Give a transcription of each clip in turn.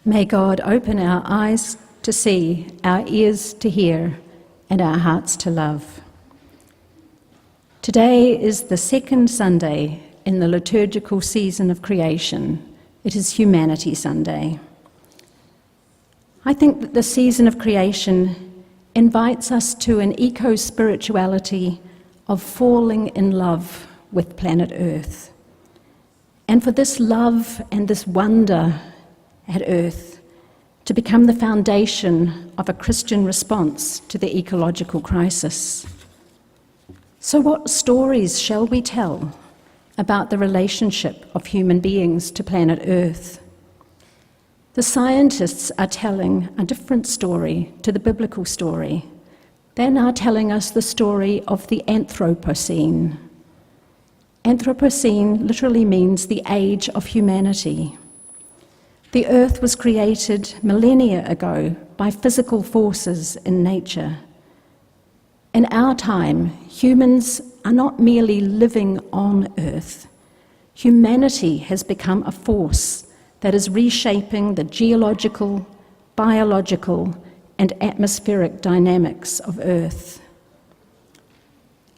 May God open our eyes to see, our ears to hear, and our hearts to love. Today is the second Sunday in the liturgical season of creation. It is Humanity Sunday. I think that the season of creation invites us to an eco-spirituality of falling in love with planet Earth. And for this love and this wonder at Earth to become the foundation of a Christian response to the ecological crisis. So what stories shall we tell about the relationship of human beings to planet Earth? The scientists are telling a different story to the biblical story. They're now telling us the story of the Anthropocene. Anthropocene literally means the age of humanity. The Earth was created millennia ago by physical forces in nature. In our time, humans are not merely living on Earth. Humanity has become a force that is reshaping the geological, biological, and atmospheric dynamics of Earth.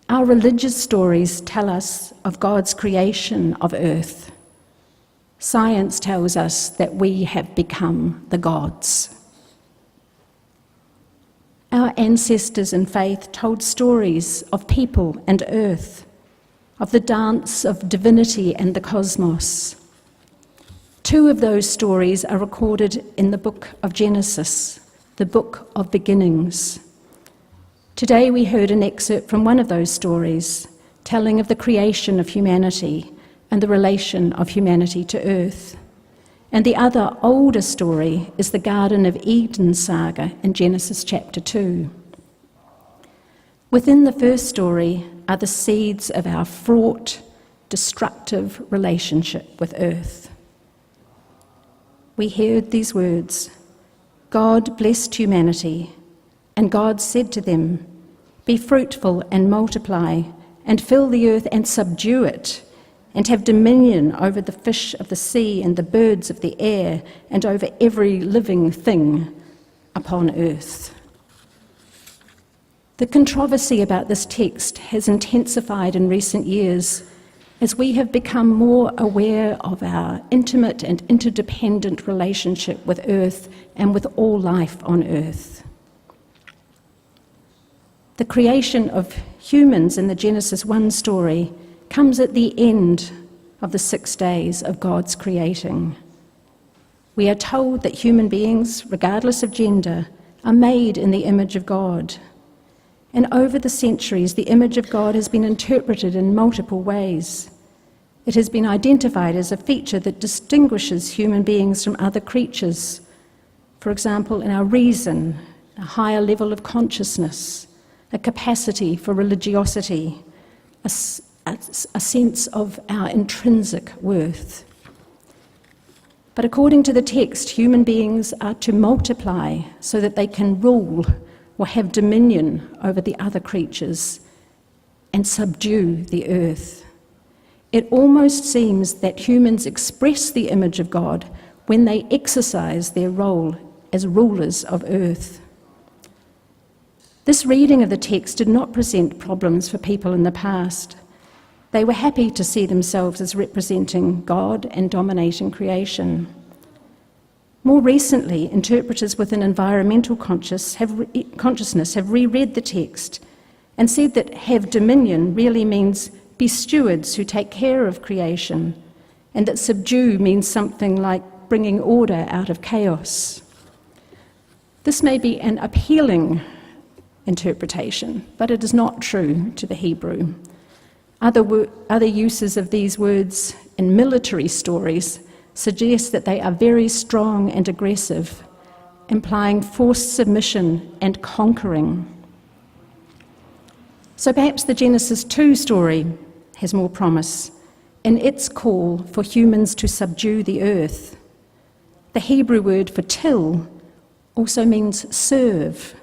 Our religious stories tell us of God's creation of Earth. Science tells us that we have become the gods. Our ancestors in faith told stories of people and earth, of the dance of divinity and the cosmos. Two of those stories are recorded in the book of Genesis, the book of beginnings. Today we heard an excerpt from one of those stories, telling of the creation of humanity and the relation of humanity to Earth. And the other, older story is the Garden of Eden saga in Genesis chapter 2. Within the first story are the seeds of our fraught, destructive relationship with Earth. We heard these words, God blessed humanity, and God said to them, be fruitful and multiply, and fill the earth and subdue it, and have dominion over the fish of the sea and the birds of the air, and over every living thing upon earth. The controversy about this text has intensified in recent years as we have become more aware of our intimate and interdependent relationship with Earth and with all life on Earth. The creation of humans in the Genesis 1 story comes at the end of the 6 days of God's creating. We are told that human beings, regardless of gender, are made in the image of God. And over the centuries, the image of God has been interpreted in multiple ways. It has been identified as a feature that distinguishes human beings from other creatures. For example, in our reason, a higher level of consciousness, a capacity for religiosity, a sense of our intrinsic worth. But according to the text, human beings are to multiply so that they can rule or have dominion over the other creatures and subdue the earth. It almost seems that humans express the image of God when they exercise their role as rulers of earth. This reading of the text did not present problems for people in the past. They were happy to see themselves as representing God and dominating creation. More recently, interpreters with an environmental consciousness have reread the text and said that have dominion really means be stewards who take care of creation, and that subdue means something like bringing order out of chaos. This may be an appealing interpretation, but it is not true to the Hebrew. Other uses of these words in military stories suggest that they are very strong and aggressive, implying forced submission and conquering. So perhaps the Genesis 2 story has more promise in its call for humans to subdue the earth. The Hebrew word for till also means serve.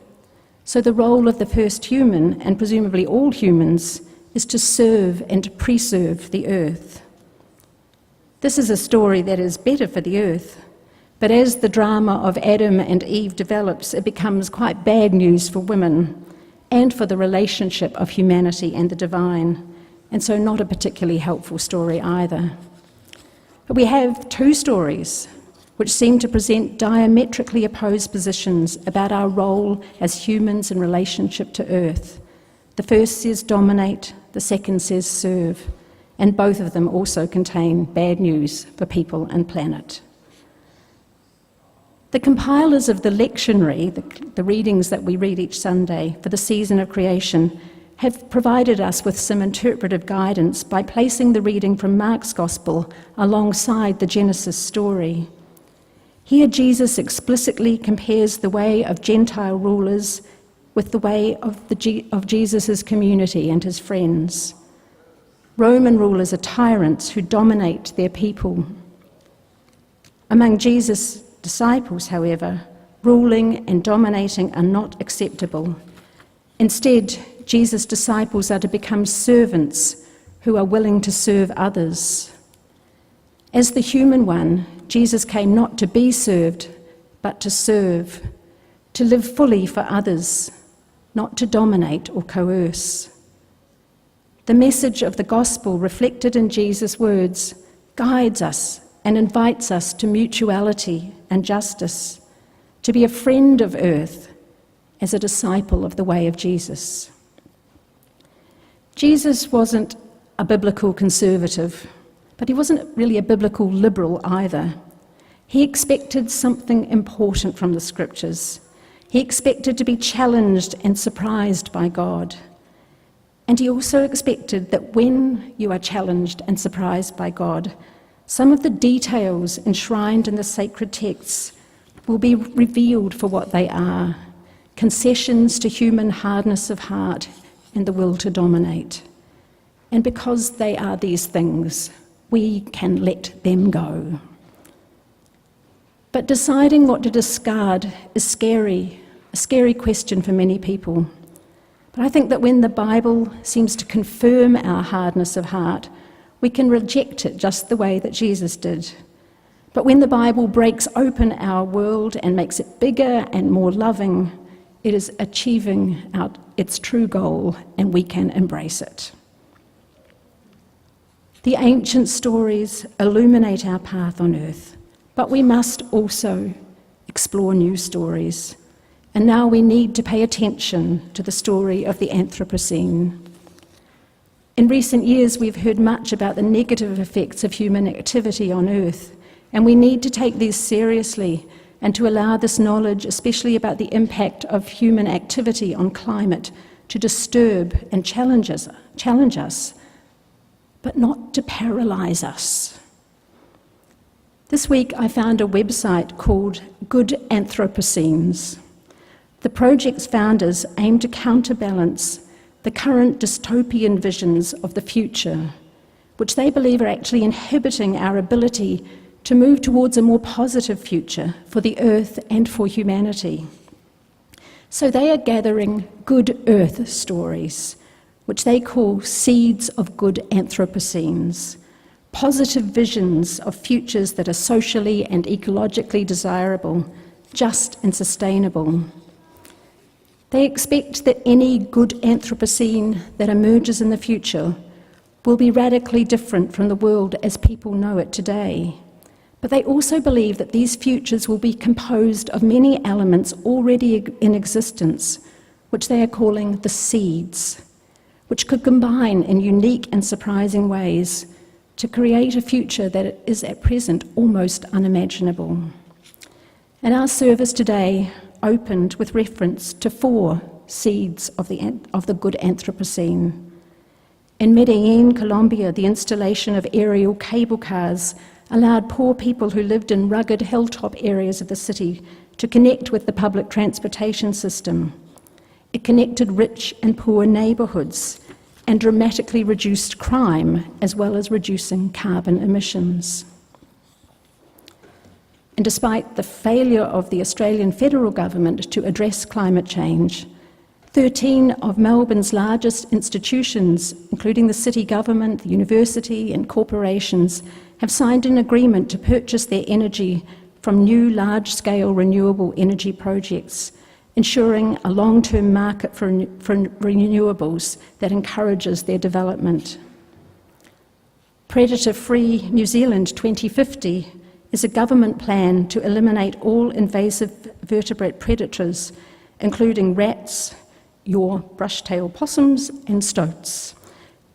So the role of the first human, and presumably all humans, is to serve and preserve the earth. This is a story that is better for the earth, But as the drama of Adam and Eve develops, it becomes quite bad news for women and for the relationship of humanity and the divine, and so not a particularly helpful story either. But we have two stories which seem to present diametrically opposed positions about our role as humans in relationship to Earth. The first says dominate, the second says serve, and both of them also contain bad news for people and planet. The compilers of the lectionary, the readings that we read each Sunday for the season of creation, have provided us with some interpretive guidance by placing the reading from Mark's Gospel alongside the Genesis story. Here Jesus explicitly compares the way of Gentile rulers with the way of Jesus' community and his friends. Roman rulers are tyrants who dominate their people. Among Jesus' disciples, however, ruling and dominating are not acceptable. Instead, Jesus' disciples are to become servants who are willing to serve others. As the human one, Jesus came not to be served, but to serve, to live fully for others, not to dominate or coerce. The message of the gospel reflected in Jesus' words guides us and invites us to mutuality and justice, to be a friend of earth as a disciple of the way of Jesus. Jesus wasn't a biblical conservative, but he wasn't really a biblical liberal either. He expected something important from the scriptures. He expected to be challenged and surprised by God. And he also expected that when you are challenged and surprised by God, some of the details enshrined in the sacred texts will be revealed for what they are, concessions to human hardness of heart and the will to dominate. And because they are these things, we can let them go. But deciding what to discard is scary, a scary question for many people. But I think that when the Bible seems to confirm our hardness of heart, we can reject it just the way that Jesus did. But when the Bible breaks open our world and makes it bigger and more loving, it is achieving its true goal, and we can embrace it. The ancient stories illuminate our path on earth, but we must also explore new stories. And now we need to pay attention to the story of the Anthropocene. In recent years, we've heard much about the negative effects of human activity on earth, and we need to take these seriously and to allow this knowledge, especially about the impact of human activity on climate, to disturb and challenge us, but not to paralyze us. This week I found a website called Good Anthropocenes. The project's founders aim to counterbalance the current dystopian visions of the future, which they believe are actually inhibiting our ability to move towards a more positive future for the earth and for humanity. So they are gathering good earth stories, which they call seeds of good Anthropocenes, positive visions of futures that are socially and ecologically desirable, just and sustainable. They expect that any good Anthropocene that emerges in the future will be radically different from the world as people know it today. But they also believe that these futures will be composed of many elements already in existence, which they are calling the seeds, which could combine in unique and surprising ways to create a future that is at present almost unimaginable. And our service today opened with reference to 4 seeds of the good Anthropocene. In Medellin, Colombia, the installation of aerial cable cars allowed poor people who lived in rugged hilltop areas of the city to connect with the public transportation system. It connected rich and poor neighbourhoods and dramatically reduced crime, as well as reducing carbon emissions. And despite the failure of the Australian federal government to address climate change, 13 of Melbourne's largest institutions, including the city government, the university and corporations, have signed an agreement to purchase their energy from new large-scale renewable energy projects, ensuring a long-term market for renewables that encourages their development. Predator-Free New Zealand 2050 is a government plan to eliminate all invasive vertebrate predators, including rats, your brush-tailed possums and stoats,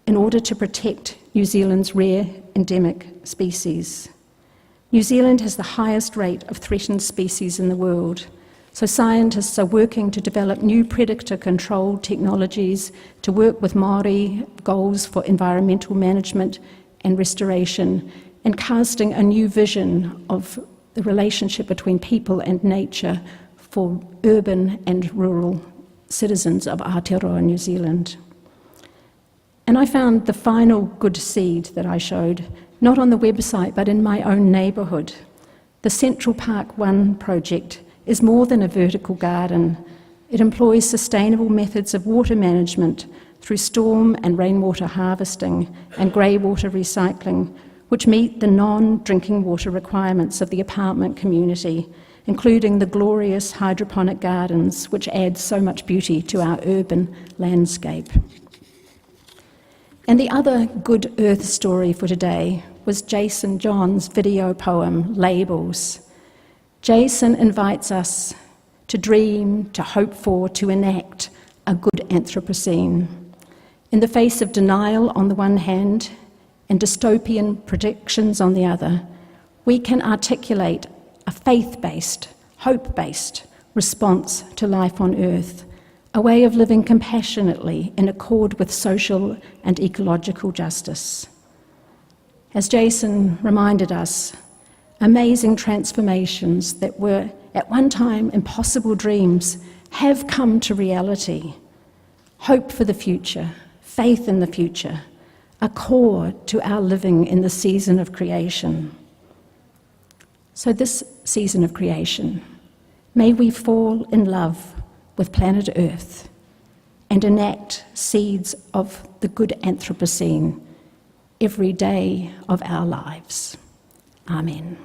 in order to protect New Zealand's rare endemic species. New Zealand has the highest rate of threatened species in the world, so scientists are working to develop new predator control technologies to work with Māori goals for environmental management and restoration, and casting a new vision of the relationship between people and nature for urban and rural citizens of Aotearoa, New Zealand. And I found the final good seed that I showed, not on the website, but in my own neighbourhood. The Central Park 1 project is more than a vertical garden. It employs sustainable methods of water management through storm and rainwater harvesting and grey water recycling, which meet the non-drinking water requirements of the apartment community, including the glorious hydroponic gardens, which add so much beauty to our urban landscape. And the other good earth story for today was Jason John's video poem, Labels. Jason invites us to dream, to hope for, to enact a good Anthropocene. In the face of denial on the one hand and dystopian predictions on the other, we can articulate a faith-based, hope-based response to life on earth, a way of living compassionately in accord with social and ecological justice. As Jason reminded us, amazing transformations that were at one time impossible dreams have come to reality. Hope for the future, faith in the future, a core to our living in the season of creation. So this season of creation, may we fall in love with planet Earth and enact seeds of the good Anthropocene every day of our lives. Amen.